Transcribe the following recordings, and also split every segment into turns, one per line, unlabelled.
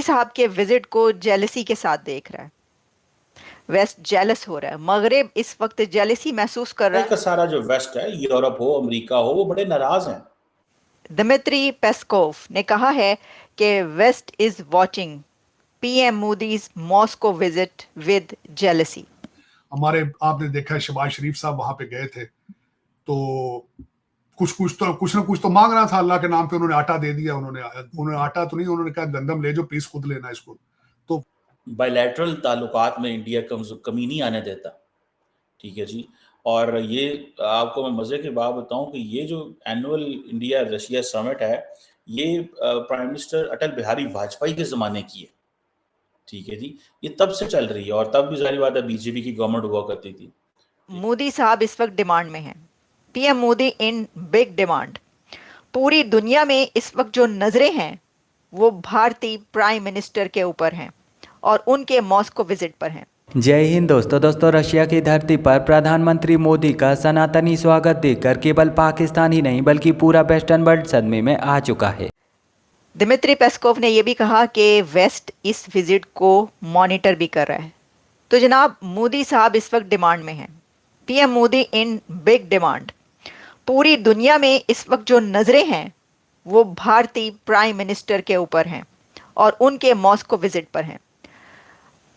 मोदी साहब के विजिट को जेलसी के साथ देख रहा है। वेस्ट जेलस हो रहा है, मगरब इस वक्त जेलसी महसूस कर रहा
का सारा जो वेस्ट है, यूरोप हो, अमेरिका हो, वो बड़े नाराज हैं।
है। दिमित्री पेस्कोव ने कहा है कि west is watching PM Modi's Moscow visit with jealousy.
हमारे आपने देखा है शहबाज शरीफ साहब वहां पे गए थे, तो कुछ ना कुछ तो मांग रहा था अल्लाह के नाम पे, उन्होंने आटा दे दिया। उन्होंने आटा तो नहीं, उन्होंने कहा गंदम ले जो, पीस खुद लेना इसको। तो
बायलैटरल ताल्लुकात में इंडिया कमी नहीं आने देता, ठीक है जी। और ये आपको मैं मजे की बात बताऊं कि ये जो एनुअल इंडिया रशिया समिट है, ये प्राइम मिनिस्टर अटल बिहारी वाजपेयी के ज़माने की है, ठीक है जी। ये तब से चल रही है, और तब भी जारी बात है बीजेपी की गवर्नमेंट हुआ करती थी।
मोदी साहब इस वक्त डिमांड में हैं। PM Modi in big demand. पूरी दुनिया में इस वक्त जो नजरें हैं वो भारतीय प्राइम मिनिस्टर के ऊपर हैं और उनके मॉस्को विजिट पर हैं।
जय हिंद दोस्तों, रशिया की धरती पर प्रधानमंत्री मोदी का सनातनी स्वागत देखकर केवल पाकिस्तान ही नहीं बल्कि पूरा वेस्टर्न वर्ल्ड सदमे में आ चुका है।
दिमित्री पेस्कोव ने यह भी कहा कि वेस्ट इस विजिट को मॉनिटर भी कर रहा है। तो जनाब, मोदी साहब इस वक्त डिमांड में हैं। PM Modi in big demand. पूरी दुनिया में इस वक्त जो नजरें हैं वो भारतीय प्राइम मिनिस्टर के ऊपर हैं और उनके मॉस्को विजिट पर हैं।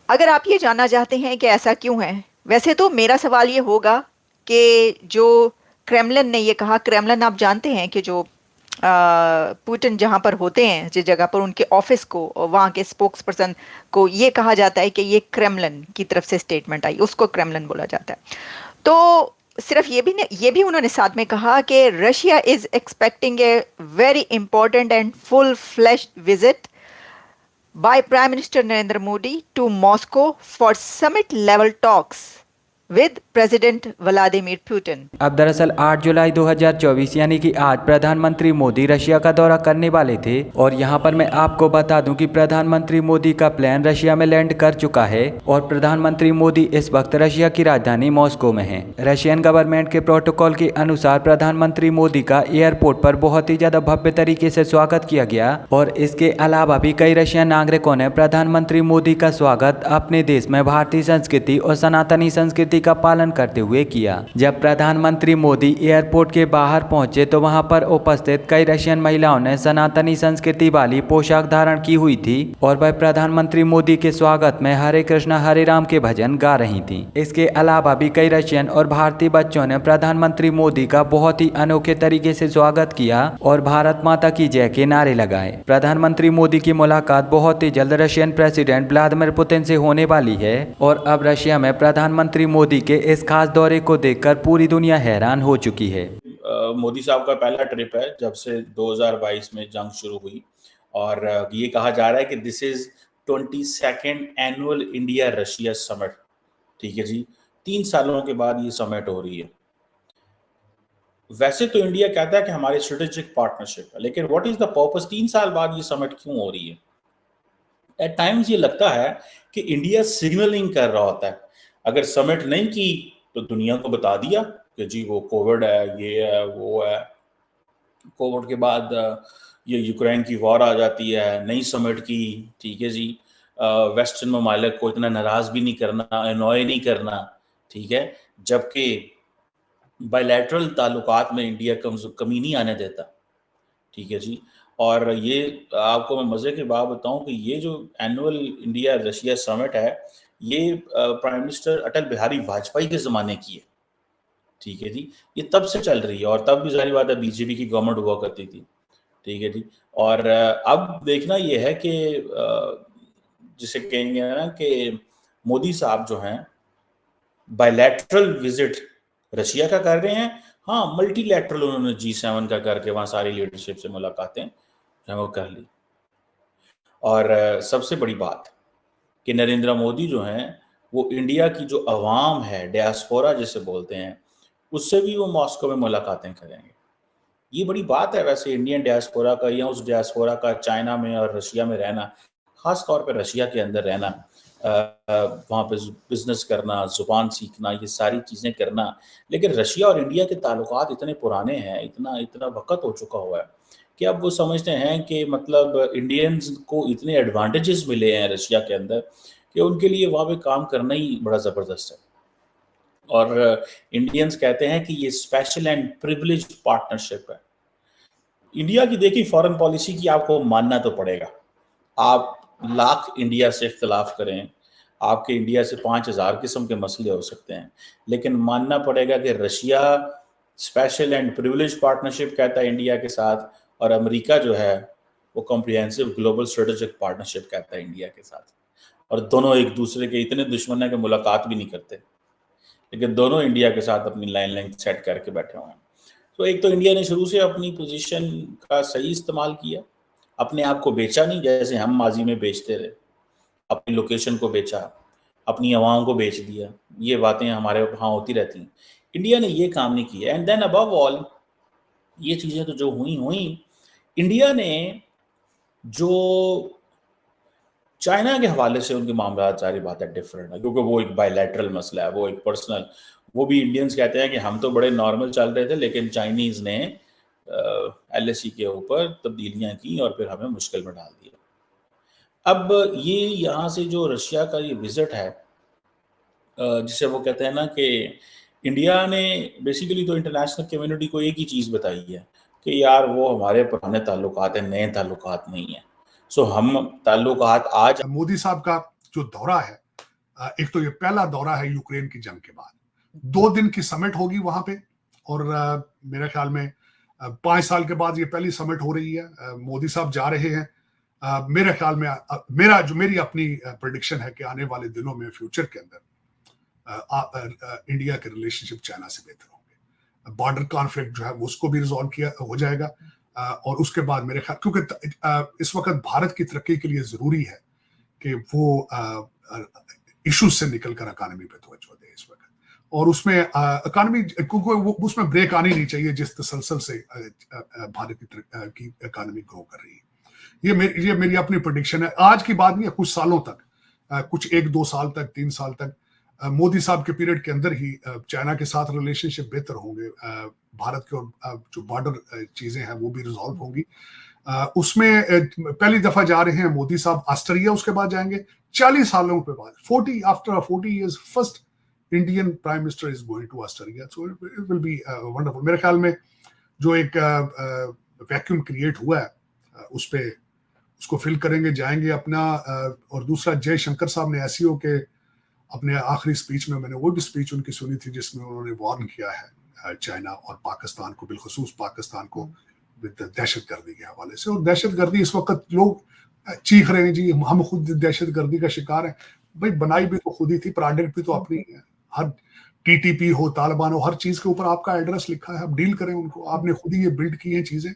अगर आप ये जानना चाहते हैं कि ऐसा क्यों है, वैसे तो मेरा सवाल ये होगा कि जो क्रेमलिन ने ये कहा, क्रेमलिन आप जानते हैं कि जो पुतिन जहां पर होते हैं, जिस जगह पर उनके ऑफिस को और वहां के स्पोक्स पर्सन को ये कहा जाता है कि ये क्रेमलिन की तरफ से स्टेटमेंट आई, उसको क्रेमलिन बोला जाता है। तो सिर्फ ये भी उन्होंने साथ में कहा कि Russia is expecting a very important and full fleshed visit by Prime Minister Narendra Modi to Moscow for summit level talks with President Vladimir Putin।
अब दरअसल 8 जुलाई 2024 यानी कि आज प्रधानमंत्री मोदी रशिया का दौरा करने वाले थे, और यहाँ पर मैं आपको बता दूं कि प्रधानमंत्री मोदी का प्लेन रशिया में लैंड कर चुका है और प्रधानमंत्री मोदी इस वक्त रशिया की राजधानी मॉस्को में हैं। रशियन गवर्नमेंट के प्रोटोकॉल के अनुसार प्रधानमंत्री मोदी का एयरपोर्ट पर बहुत ही ज्यादा भव्य तरीके से स्वागत किया गया, और इसके अलावा भी कई रशियन नागरिकों ने प्रधानमंत्री मोदी का स्वागत अपने देश में भारतीय संस्कृति और सनातनी संस्कृति का पालन करते हुए किया। जब प्रधानमंत्री मोदी एयरपोर्ट के बाहर पहुंचे तो वहां पर उपस्थित कई रशियन महिलाओं ने सनातनी संस्कृति वाली पोशाक धारण की हुई थी और वह प्रधानमंत्री मोदी के स्वागत में हरे कृष्णा हरे राम के भजन गा रही थी। इसके अलावा भी कई रशियन और भारतीय बच्चों ने प्रधानमंत्री मोदी का बहुत ही अनोखे तरीके से स्वागत किया और भारत माता की जय के नारे लगाए। प्रधानमंत्री मोदी की मुलाकात बहुत ही जल्द रशियन प्रेसिडेंट व्लादिमीर पुतिन से होने वाली है, और अब रशिया में प्रधानमंत्री मोदी के इस खास दौरे को देखकर पूरी दुनिया हैरान हो चुकी है।
मोदी साहब का पहला ट्रिप है जब से 2022 में जंग शुरू हुई, और ये कहा जा रहा है कि this is 22nd annual India Russia summit, ठीक है जी। 3 सालों के बाद ये समिट हो रही है। वैसे तो इंडिया कहता है कि हमारी स्ट्रेटेजिक पार्टनरशिप है, लेकिन व्हाट इज द पर्पस, 3 साल बाद ये समिट क्यों हो रही है? एट टाइम्स ये लगता है कि इंडिया सिग्नलिंग कर रहा होता है। अगर समिट नहीं की तो दुनिया को बता दिया कि जी वो कोविड है, ये है, वो है। कोविड के बाद ये यूक्रेन की वॉर आ जाती है, नई समिट की, ठीक है जी। वेस्टर्न ममालिक को इतना नाराज भी नहीं करना, अनॉय नहीं करना, ठीक है। जबकि बायलैटरल ताल्लुकात में इंडिया कमी नहीं आने देता, ठीक है जी। और ये आपको मैं मजे की बात बताऊं कि ये जो एनुअल इंडिया रशिया समिट है, ये प्राइम मिनिस्टर अटल बिहारी वाजपेयी के ज़माने की है, ठीक है जी। ये तब से चल रही है, और तब भी जारी बात है बीजेपी की गवर्नमेंट हुआ करती थी, ठीक है जी। और अब देखना ये है कि जिसे कहेंगे ना कि मोदी साहब जो हैं बायलैटरल विजिट रशिया का कर रहे हैं। हाँ, मल्टीलैटरल उन्होंने G7 का करके वहाँ सारी लीडरशिप से मुलाकातें वो कर ली। और सबसे बड़ी बात कि नरेंद्र मोदी जो हैं वो इंडिया की जो अवाम है, डियास्पोरा जिसे बोलते हैं, उससे भी वो मॉस्को में मुलाकातें करेंगे। ये बड़ी बात है वैसे इंडियन डियास्पोरा का, या उस डियास्पोरा का चाइना में और रशिया में रहना, ख़ास तौर पे रशिया के अंदर रहना, वहाँ पे बिजनेस करना, ज़ुबान सीखना, ये सारी चीज़ें करना। लेकिन रशिया और इंडिया के ताल्लुकात इतने पुराने हैं, इतना वक्त हो चुका हुआ है कि अब वो समझते हैं कि मतलब इंडियंस को इतने एडवांटेजेस मिले हैं रशिया के अंदर कि उनके लिए वहाँ पे काम करना ही बड़ा ज़बरदस्त है। और इंडियंस कहते हैं कि ये स्पेशल एंड प्रिविलेज्ड पार्टनरशिप है। इंडिया की देखिए फॉरेन पॉलिसी की आपको मानना तो पड़ेगा। आप लाख इंडिया से इख्तलाफ करें, आपके इंडिया से 5000 किस्म के मसले हो सकते हैं, लेकिन मानना पड़ेगा कि Russia special and privilege partnership कहता है इंडिया के साथ, और अमेरिका जो है वो कॉम्प्रिहेंसिव ग्लोबल स्ट्रेटेजिक पार्टनरशिप कहता है इंडिया के साथ। और दोनों एक दूसरे के इतने दुश्मन है कि मुलाकात भी नहीं करते, लेकिन दोनों इंडिया के साथ अपनी लाइन सेट करके बैठे हुए हैं। तो एक तो इंडिया ने शुरू से अपनी पोजीशन का सही इस्तेमाल किया, अपने आप को बेचा नहीं जैसे हम माजी में बेचते रहे, अपनी लोकेशन को बेचा, अपनी आवाम को बेच दिया, ये बातें हमारे वहाँ होती रहती हैं। इंडिया ने ये काम नहीं किया। एंड देन अबव ऑल ये चीज़ें तो जो हुई, इंडिया ने जो चाइना के हवाले से उनके मामला सारी बातें डिफरेंट है, क्योंकि वो एक बायलैटरल मसला है, वो एक पर्सनल, वो भी इंडियंस कहते हैं कि हम तो बड़े नॉर्मल चल रहे थे, लेकिन चाइनीज़ ने LAC के ऊपर तब्दीलियां की और फिर हमें मुश्किल में डाल दिया। अब ये यहाँ से जो रशिया का ये विजिट है, जिसे वो कहते हैं ना कि इंडिया ने बेसिकली तो इंटरनेशनल कम्युनिटी को एक ही चीज़ बताई है कि यार वो हमारे पुराने ताल्लुकात हैं, नए ताल्लुकात नहीं हैं। सो हम ताल्लुकात आज
मोदी साहब का जो दौरा है, एक तो ये पहला दौरा है यूक्रेन की जंग के बाद, 2 दिन की समिट होगी वहां पे, और मेरे ख्याल में 5 साल के बाद ये पहली समिट हो रही है। मोदी साहब जा रहे हैं। मेरे ख्याल में मेरी अपनी प्रेडिक्शन है कि आने वाले दिनों में फ्यूचर के अंदर इंडिया के रिलेशनशिप चाइना से बेहतर होंगे। बॉर्डर कॉन्फ्लिक्ट जो है उसको भी रिजॉल्व किया हो जाएगा, और उसके बाद मेरे ख्याल, क्योंकि इस वक्त भारत की तरक्की के लिए जरूरी है कि वो इश्यूज से निकलकर इकानमी पे तवज्जो दे इस वक्त, और उसमें इकानमी, क्योंकि उसमें ब्रेक आनी नहीं चाहिए जिस तसलसल से भारत की इकानमी ग्रो कर रही है। ये मेरी अपनी प्रेडिक्शन है। आज की बात नहीं है, कुछ सालों तक, कुछ 1-2 साल तक, 3 साल तक, मोदी साहब के पीरियड के अंदर ही चाइना के साथ रिलेशनशिप बेहतर होंगे। भारत के और जो बॉर्डर चीजें हैं वो भी रिजॉल्व होंगी। उसमें पहली दफा जा रहे हैं मोदी साहब ऑस्ट्रेलिया, उसके बाद जाएंगे 40 सालों के बाद, 40 years first Indian prime minister is going to Australia, so it will be wonderful. मेरे ख्याल में जो एक वैक्यूम क्रिएट हुआ है उसको फिल करेंगे, जाएंगे अपना। और दूसरा, जयशंकर साहब ने SCO के अपने आखिरी स्पीच में, मैंने वो भी स्पीच उनकी सुनी थी जिसमें उन्होंने वार्न किया है चाइना और पाकिस्तान को, बिलखुसूस पाकिस्तान को, दहशतगर्दी के हवाले से। और दहशतगर्दी इस वक्त लोग चीख रहे हैं जी हम खुद दहशतगर्दी का शिकार हैं। भाई बनाई भी तो खुद ही थी, प्रोडक्ट भी तो अपनी है। हर TTP हो, तालिबान हो, हर चीज के ऊपर आपका एड्रेस लिखा है, आप डील करें उनको, आपने खुद ही ये बिल्ड की हैं चीजें।